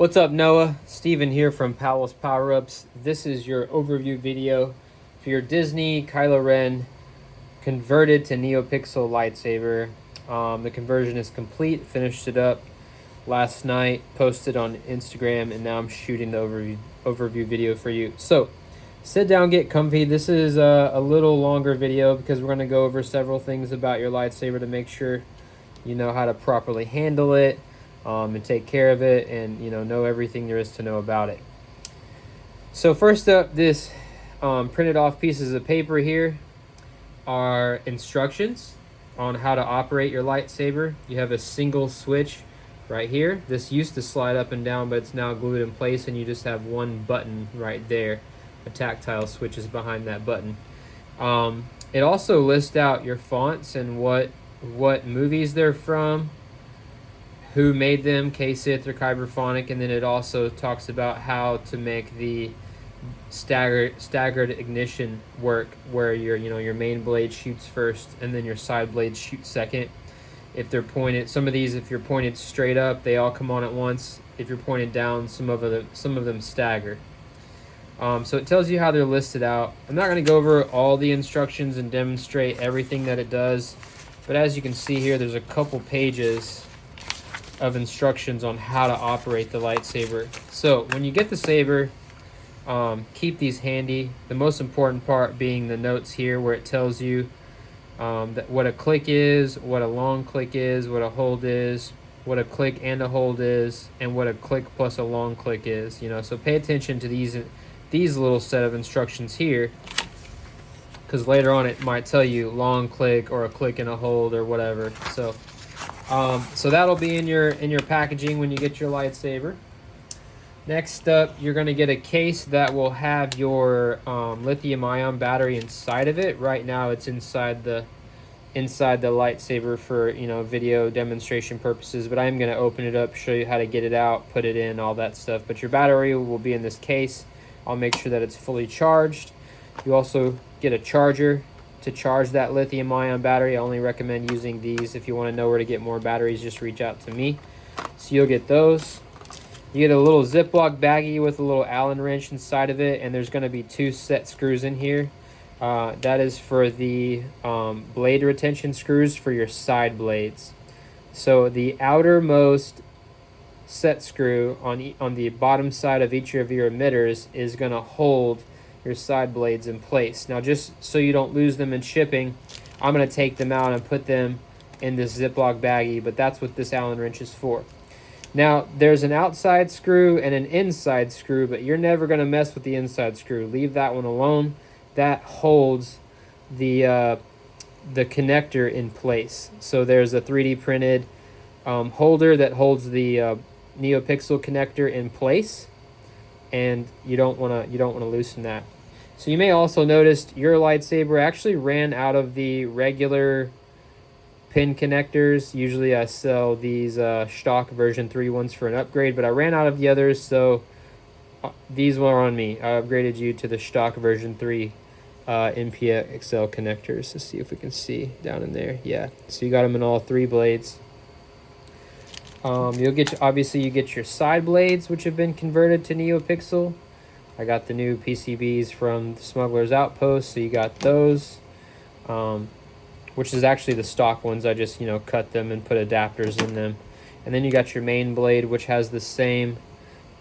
What's up, Noah? Steven here from Powell's Power Ups. This is your overview video for your Disney Kylo Ren converted to Neopixel lightsaber. The conversion is complete. Finished it up last night, posted on Instagram, and now I'm shooting the overview video for you. So sit down, get comfy. This is a little longer video because we're going to go over several things about your lightsaber to make sure you know how to properly handle it. And take care of it, and know everything there is to know about it. So first up, this printed off pieces of paper here are instructions on how to operate your lightsaber. You have a single switch right here. This used to slide up and down, but it's now glued in place, and you just have one button right there. A tactile switch is behind that button. It also lists out your fonts and what movies they're from, who made them, K-Sith or Kyberphonic, and then it also talks about how to make the staggered ignition work, where your main blade shoots first and then your side blades shoot second. If they're pointed, some of these, if you're pointed straight up, they all come on at once. If you're pointed down, some of them stagger. So it tells you how they're listed out. I'm not going to go over all the instructions and demonstrate everything that it does, but as you can see here, there's a couple pages of instructions on how to operate the lightsaber. So when you get the saber, keep these handy. The most important part being the notes here, where it tells you that what a click is, what a long click is, what a hold is, what a click and a hold is, and what a click plus a long click is. So pay attention to these little set of instructions here, because later on it might tell you long click or a click and a hold or whatever. So that'll be in your packaging when you get your lightsaber. Next up, you're going to get a case that will have your lithium-ion battery inside of it. Right now, it's inside the lightsaber for video demonstration purposes. But I'm going to open it up, show you how to get it out, put it in, all that stuff. But your battery will be in this case. I'll make sure that it's fully charged. You also get a charger to charge that lithium-ion battery. I only recommend using these. If you want to know where to get more batteries, just reach out to me. So you'll get those. You get a little Ziploc baggie with a little Allen wrench inside of it, and there's going to be 2 set screws in here. That is for the blade retention screws for your side blades. So the outermost set screw on the bottom side of each of your emitters is going to hold your side blades in place. Now, just so you don't lose them in shipping, I'm going to take them out and put them in this Ziploc baggie, but that's what this Allen wrench is for. Now, there's an outside screw and an inside screw, but you're never going to mess with the inside screw. Leave that one alone. That holds the connector in place. So there's a 3D printed holder that holds the Neopixel connector in place, and you don't want to loosen that. So you may also notice your lightsaber actually ran out of the regular pin connectors. Usually I sell these stock version 3 ones for an upgrade, but I ran out of the others, so these were on me. I upgraded you to the stock version 3 Neopixel connectors. Let's see if we can see down in there. Yeah, so you got them in all 3 blades. You get your side blades, which have been converted to Neopixel. I got the new PCBs from the Smuggler's Outpost, so you got those, which is actually the stock ones. I just cut them and put adapters in them. And then you got your main blade, which has the same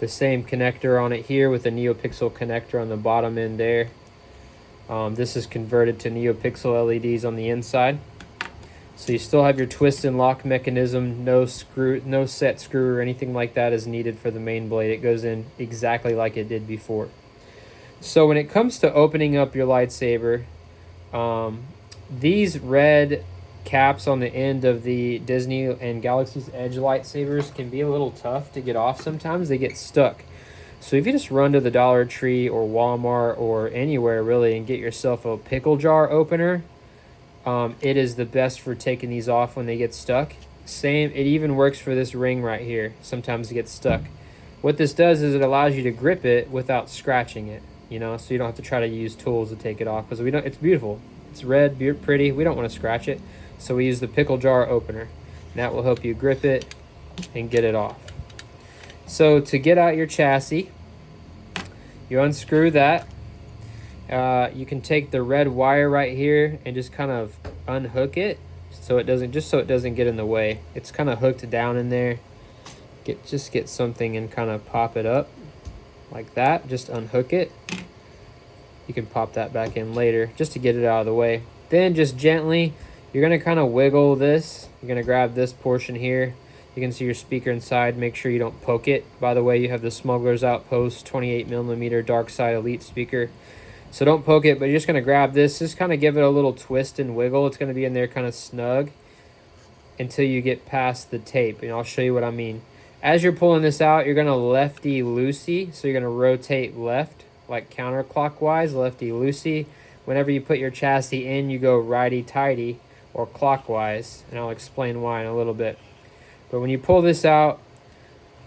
connector on it here, with a Neopixel connector on the bottom end there. This is converted to Neopixel LEDs on the inside. So you still have your twist and lock mechanism. No set screw or anything like that is needed for the main blade. It goes in exactly like it did before. So when it comes to opening up your lightsaber, these red caps on the end of the Disney and Galaxy's Edge lightsabers can be a little tough to get off sometimes. They get stuck. So if you just run to the Dollar Tree or Walmart or anywhere really and get yourself a pickle jar opener, it is the best for taking these off when they get stuck. It even works for this ring right here. Sometimes it gets stuck. What this does is it allows you to grip it without scratching it, so you don't have to try to use tools to take it off, because it's beautiful. It's red, pretty. We don't want to scratch it, so we use the pickle jar opener. And that will help you grip it and get it off. So to get out your chassis, you unscrew that. You can take the red wire right here and just kind of unhook it so it doesn't get in the way. It's kind of hooked down in there. Just get something and kind of pop it up like that. Just unhook it. You can pop that back in later just to get it out of the way. Then just gently, you're gonna kind of wiggle this. You're gonna grab this portion here. You can see your speaker inside. Make sure you don't poke it. By the way, you have the Smuggler's Outpost 28mm Dark Side Elite speaker. So don't poke it, but you're just gonna grab this. Just kind of give it a little twist and wiggle. It's gonna be in there kind of snug until you get past the tape, and I'll show you what I mean. As you're pulling this out, you're gonna lefty-loosey, so you're gonna rotate left, like counterclockwise, lefty-loosey. Whenever you put your chassis in, you go righty-tighty, or clockwise, and I'll explain why in a little bit. But when you pull this out,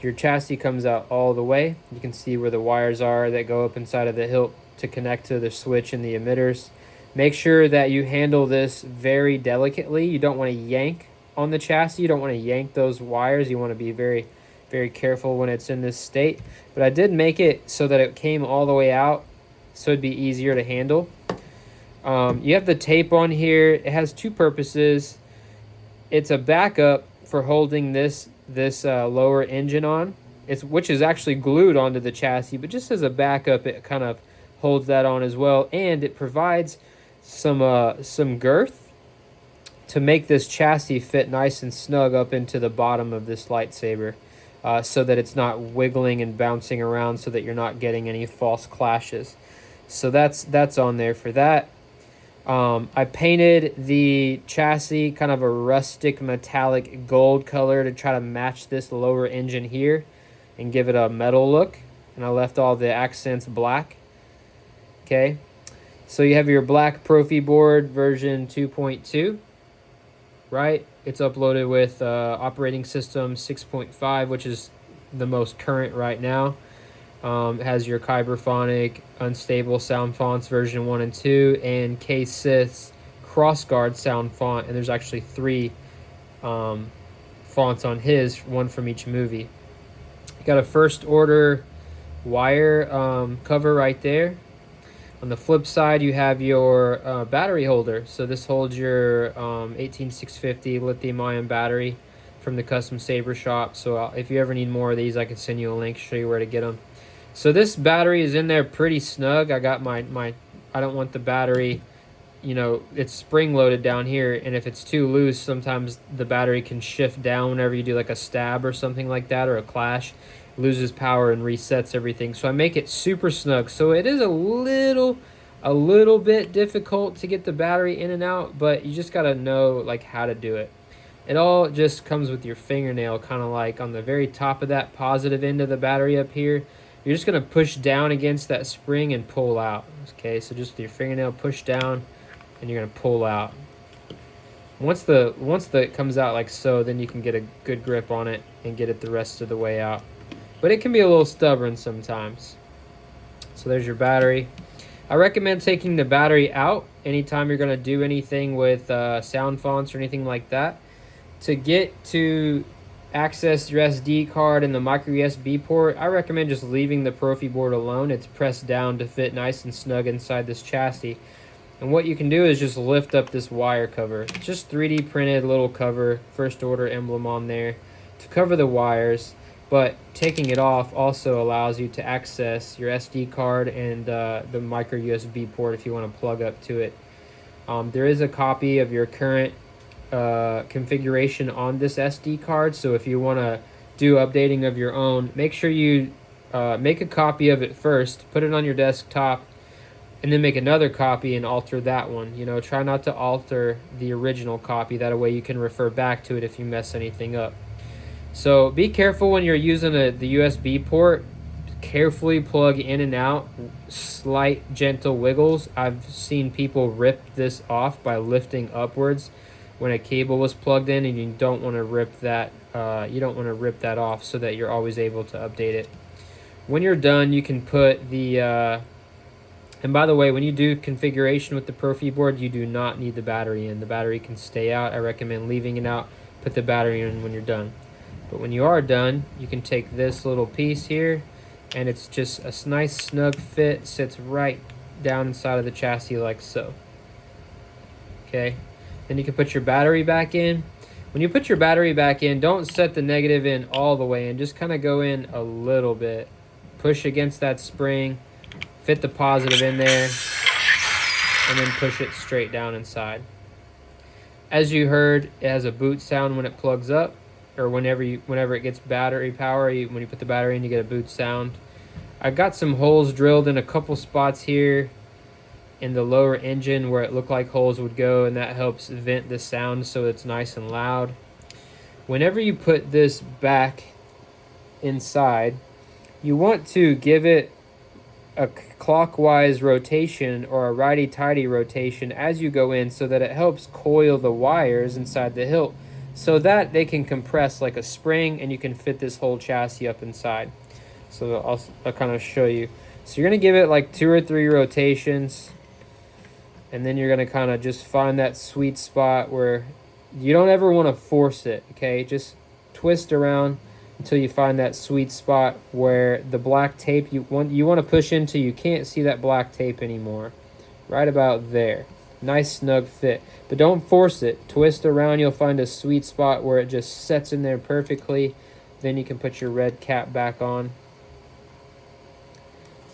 your chassis comes out all the way. You can see where the wires are that go up inside of the hilt to connect to the switch and the emitters. Make sure that you handle this very delicately. You don't want to yank on the chassis. You don't want to yank those wires. You want to be very, very careful when it's in this state. But I did make it so that it came all the way out, so it'd be easier to handle. You have the tape on here. It has two purposes. It's a backup for holding this lower engine on, which is actually glued onto the chassis, but just as a backup, it kind of holds that on as well, and it provides some girth to make this chassis fit nice and snug up into the bottom of this lightsaber, so that it's not wiggling and bouncing around, so that you're not getting any false clashes. So that's on there for that. I painted the chassis kind of a rustic metallic gold color to try to match this lower engine here and give it a metal look, and I left all the accents black. Okay, so you have your black Proffieboard version 2.2, right? It's uploaded with operating system 6.5, which is the most current right now. It has your Kyberphonic unstable sound fonts version 1 and 2, and K-Sith's crossguard sound font, and there's actually 3 fonts on his, one from each movie. You got a first order wire cover right there. On the flip side, you have your battery holder. So this holds your 18650 lithium-ion battery from the custom Saber shop. So if you ever need more of these, I can send you a link, show you where to get them. So this battery is in there pretty snug. I got I don't want the battery, you know, it's spring loaded down here, and if it's too loose, sometimes the battery can shift down whenever you do like a stab or something like that, or a clash. It loses power and resets everything. So I make it super snug. So it is a little bit difficult to get the battery in and out, but you just gotta know like how to do it. It all just comes with your fingernail, kind of like on the very top of that positive end of the battery up here. You're just going to push down against that spring and pull out. Okay, so just with your fingernail, push down, and you're going to pull out. Once it comes out like so, then you can get a good grip on it and get it the rest of the way out. But it can be a little stubborn sometimes. So there's your battery. I recommend taking the battery out anytime you're going to do anything with sound fonts or anything like that. To get to access your SD card and the micro USB port, I recommend just leaving the Proffieboard alone. It's pressed down to fit nice and snug inside this chassis. And what you can do is just lift up this wire cover. It's just 3D printed little cover, first order emblem on there to cover the wires, but taking it off also allows you to access your SD card and the micro USB port if you want to plug up to it. There is a copy of your current configuration on this SD card, so if you want to do updating of your own, make sure you make a copy of it first, put it on your desktop, and then make another copy and alter that one. You know, try not to alter the original copy, that way you can refer back to it if you mess anything up. So be careful when you're using the USB port. Carefully plug in and out, slight gentle wiggles. I've seen people rip this off by lifting upwards when a cable was plugged in, and you don't want to rip that off, so that you're always able to update it. When you're done, you can put the and by the way, when you do configuration with the Proffieboard, you do not need the battery in. The battery can stay out. I recommend leaving it out. Put the battery in when you're done. But when you are done, you can take this little piece here, and it's just a nice snug fit, sits right down inside of the chassis like so. Okay, then you can put your battery back in. When you put your battery back in, don't set the negative in all the way in, just kind of go in a little bit. Push against that spring, fit the positive in there, and then push it straight down inside. As you heard, it has a boot sound when it plugs up, or whenever it gets battery power. When you put the battery in, you get a boot sound. I got some holes drilled in a couple spots here in the lower engine where it looked like holes would go, and that helps vent the sound so it's nice and loud. Whenever you put this back inside, you want to give it a clockwise rotation or a righty-tighty rotation as you go in, so that it helps coil the wires inside the hilt so that they can compress like a spring, and you can fit this whole chassis up inside. So I'll kind of show you. So you're going to give it like 2 or 3 rotations, and then you're going to kind of just find that sweet spot where you don't ever want to force it, okay? Just twist around until you find that sweet spot where the black tape, you want to push into, you can't see that black tape anymore. Right about there. Nice snug fit. But don't force it. Twist around, you'll find a sweet spot where it just sets in there perfectly. Then you can put your red cap back on.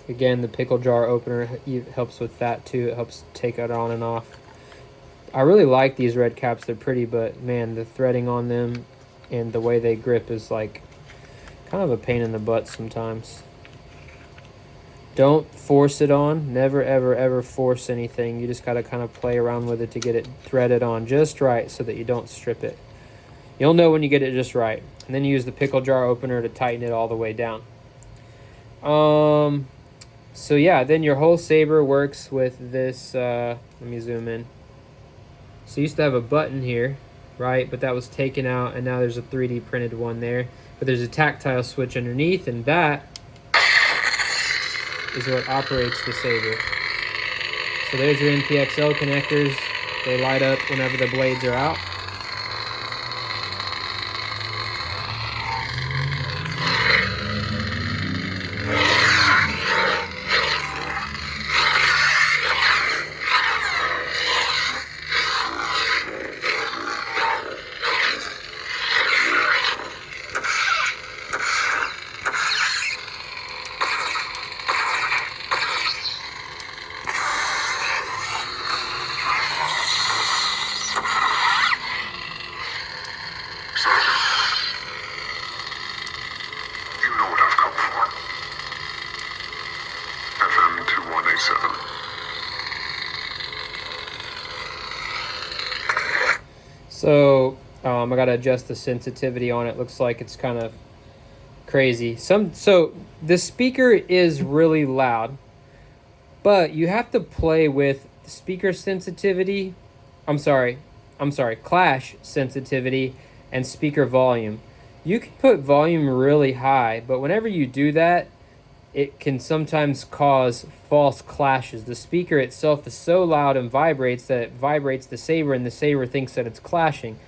Again, the pickle jar opener helps with that too. It helps take it on and off. I really like these red caps. They're pretty, but man, the threading on them and the way they grip is like kind of a pain in the butt sometimes. Don't force it on. Never, ever, ever force anything. You just got to kind of play around with it to get it threaded on just right so that you don't strip it. You'll know when you get it just right. And then you use the pickle jar opener to tighten it all the way down. So yeah, then your whole Saber works with this, let me zoom in. So you used to have a button here, right? But that was taken out, and now there's a 3D printed one there. But there's a tactile switch underneath, and that is what operates the Saber. So there's your NPXL connectors. They light up whenever the blades are out. So I got to adjust the sensitivity on it. Looks like it's kind of crazy. So the speaker is really loud, but you have to play with the speaker sensitivity. Clash sensitivity and speaker volume. You can put volume really high, but whenever you do that, it can sometimes cause false clashes. The speaker itself is so loud and vibrates that it vibrates the Saber, and the Saber thinks that it's clashing.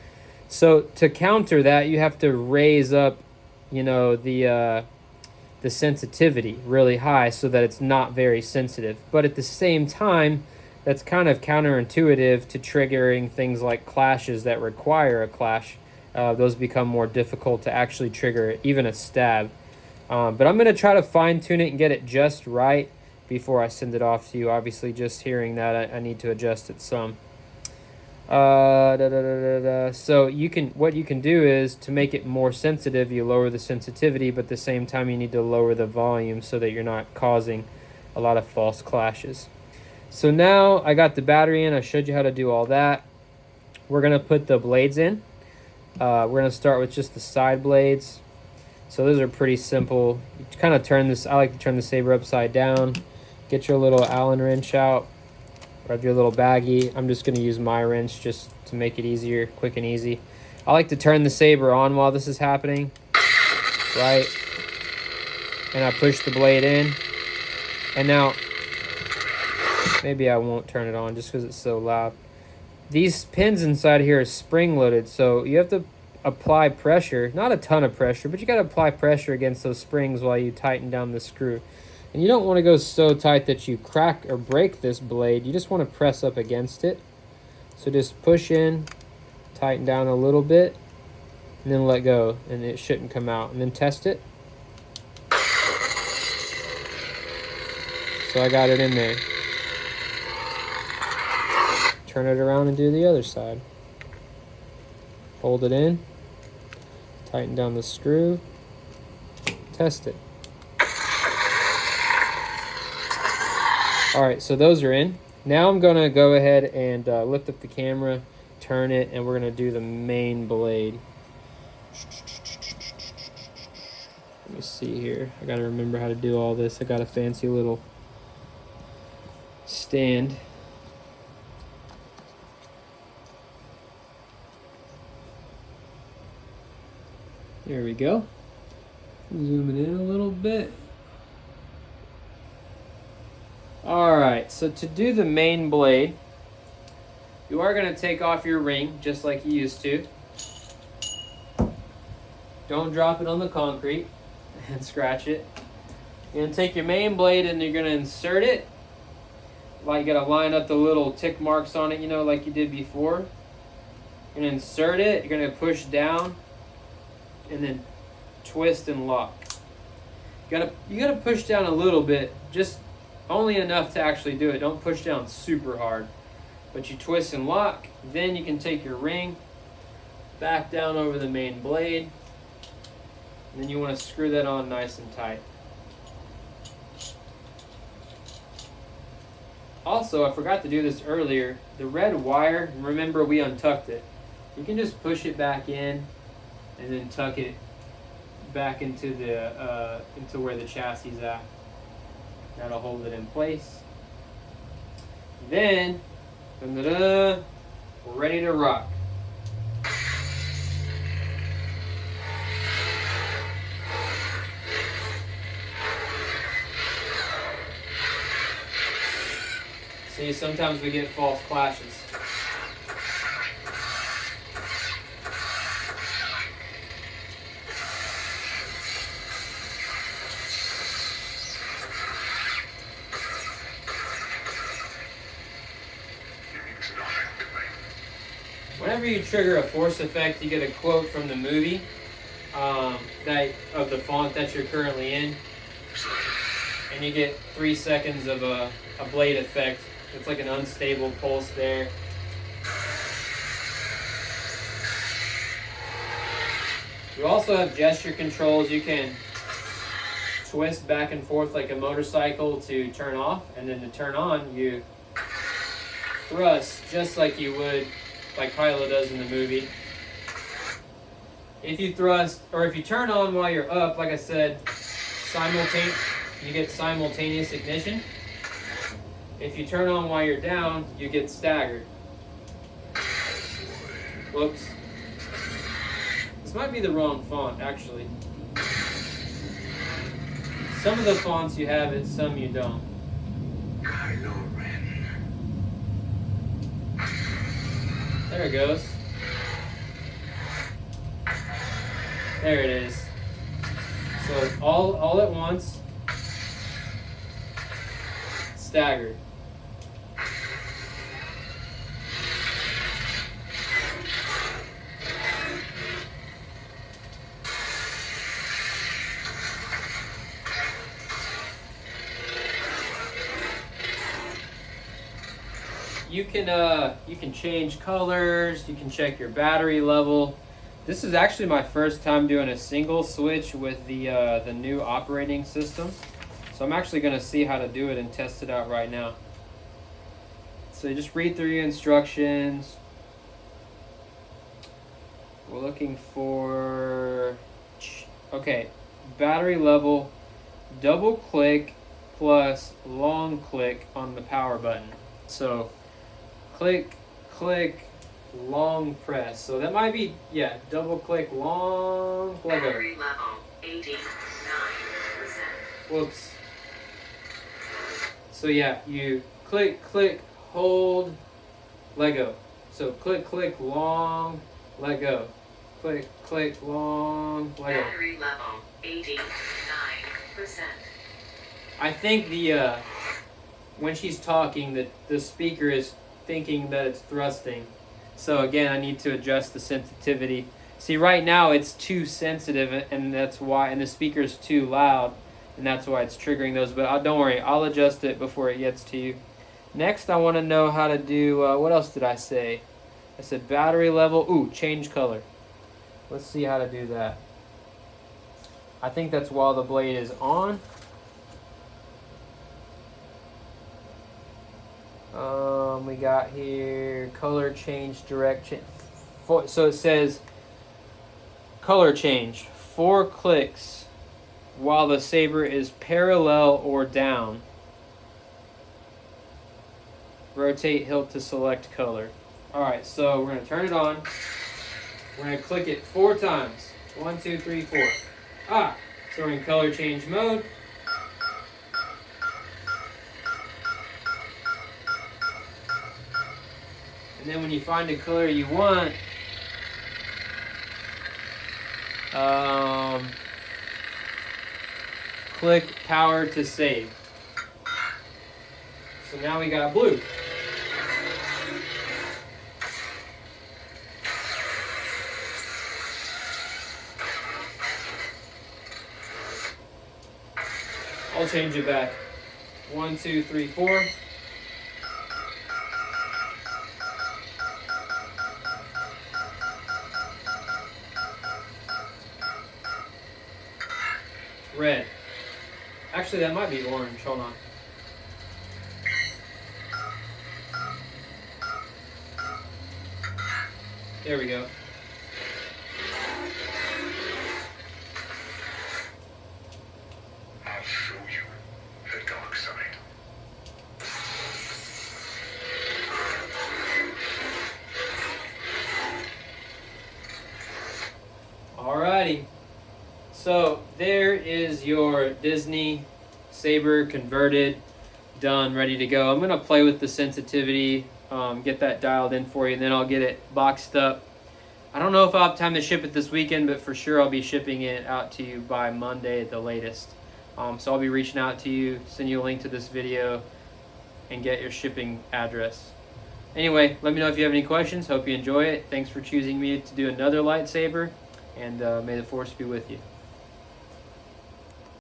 So to counter that, you have to raise up, the sensitivity really high so that it's not very sensitive. But at the same time, that's kind of counterintuitive to triggering things like clashes that require a clash. Those become more difficult to actually trigger, even a stab. But I'm going to try to fine-tune it and get it just right before I send it off to you. Obviously, just hearing that, I need to adjust it some. So what you can do is, to make it more sensitive, you lower the sensitivity, but at the same time you need to lower the volume so that you're not causing a lot of false clashes. So now I got the battery in. I showed you how to do all that. We're going to put the blades in. We're going to start with just the side blades. So those are pretty simple. You kind of turn this, I like to turn the Saber upside down. Get your little Allen wrench out, or your little baggie. I'm just going to use my wrench just to make it easier, quick and easy. I like to turn the Saber on while this is happening, right? And I push the blade in. And now, maybe I won't turn it on just because it's so loud. These pins inside here are spring-loaded, so you have to apply pressure, not a ton of pressure, but you got to apply pressure against those springs while you tighten down the screw. And you don't want to go so tight that you crack or break this blade. You just want to press up against it. So just push in, tighten down a little bit, and then let go, and it shouldn't come out. And then test it. So I got it in there. Turn it around and do the other side. Hold it in, tighten down the screw, test it. All right, so those are in. Now I'm gonna go ahead and lift up the camera, turn it, and we're gonna do the main blade. Let me see here. I gotta remember how to do all this. I got a fancy little stand. There we go. Zooming in a little bit. All right, so to do the main blade, you are gonna take off your ring just like you used to. Don't drop it on the concrete and scratch it. You're gonna take your main blade and you're gonna insert it. Like, you gotta line up the little tick marks on it, you know, like you did before. You're gonna insert it, you're gonna push down, and then twist and lock. You gotta push down a little bit, just only enough to actually do it. Don't push down super hard. But you twist and lock, then you can take your ring back down over the main blade, and then you want to screw that on nice and tight. Also, I forgot to do this earlier. The red wire, remember we untucked it. You can just push it back in and then tuck it back into the into where the chassis is at. That'll hold it in place. Then, we're ready to rock. See, sometimes we get false clashes. Whenever you trigger a force effect, you get a quote from the movie that of the font that you're currently in, and you get 3 seconds of a blade effect. It's like an unstable pulse there. You also have gesture controls. You can twist back and forth like a motorcycle to turn off, and then to turn on, you thrust just like you would, like Kylo does in the movie. If you thrust, or if you turn on while you're up, like I said, you get simultaneous ignition. If you turn on while you're down, you get staggered. Whoops. This might be the wrong font, actually. Some of the fonts you have it, some you don't. Kylo Ren. There it goes. There it is. So all at once. Staggered. You can change colors, you can check your battery level. This is actually my first time doing a single switch with the new operating system. So I'm actually going to see how to do it and test it out right now. So you just read through your instructions. We're looking for, okay, battery level, double click plus long click on the power button. So click, click, long press. So that might be, yeah, double click, long, let go. Battery level 89%. Whoops. So yeah, you click, click, hold, let go. So click, click, long, let go. click, click, long, like Battery level 89%. I think the when she's talking, the speaker is thinking that it's thrusting. So again, I need to adjust the sensitivity. See, right now it's too sensitive, and that's why, and the speaker's too loud, and that's why it's triggering those. But don't worry, I'll adjust it before it gets to you. Next, I want to know how to do, what else did I say? I said battery level. Ooh, change color. Let's see how to do that. I think that's while the blade is on. We got here color change direction. So it says color change 4 clicks while the saber is parallel or down. Rotate hilt to select color. Alright, so we're going to turn it on. We're going to click it 4 times. 1, 2, 3, 4. So we're in color change mode. And then when you find a color you want, click power to save. So now we got blue. I'll change it back. 1, 2, 3, 4. Red. Actually, that might be orange. Hold on. There we go. I'll show you the dark side. Alrighty. So there is your Disney Saber converted, done, ready to go. I'm going to play with the sensitivity, get that dialed in for you, and then I'll get it boxed up. I don't know if I'll have time to ship it this weekend, but for sure I'll be shipping it out to you by Monday at the latest. So I'll be reaching out to you, send you a link to this video, and get your shipping address. Anyway, let me know if you have any questions. Hope you enjoy it. Thanks for choosing me to do another lightsaber, and may the Force be with you.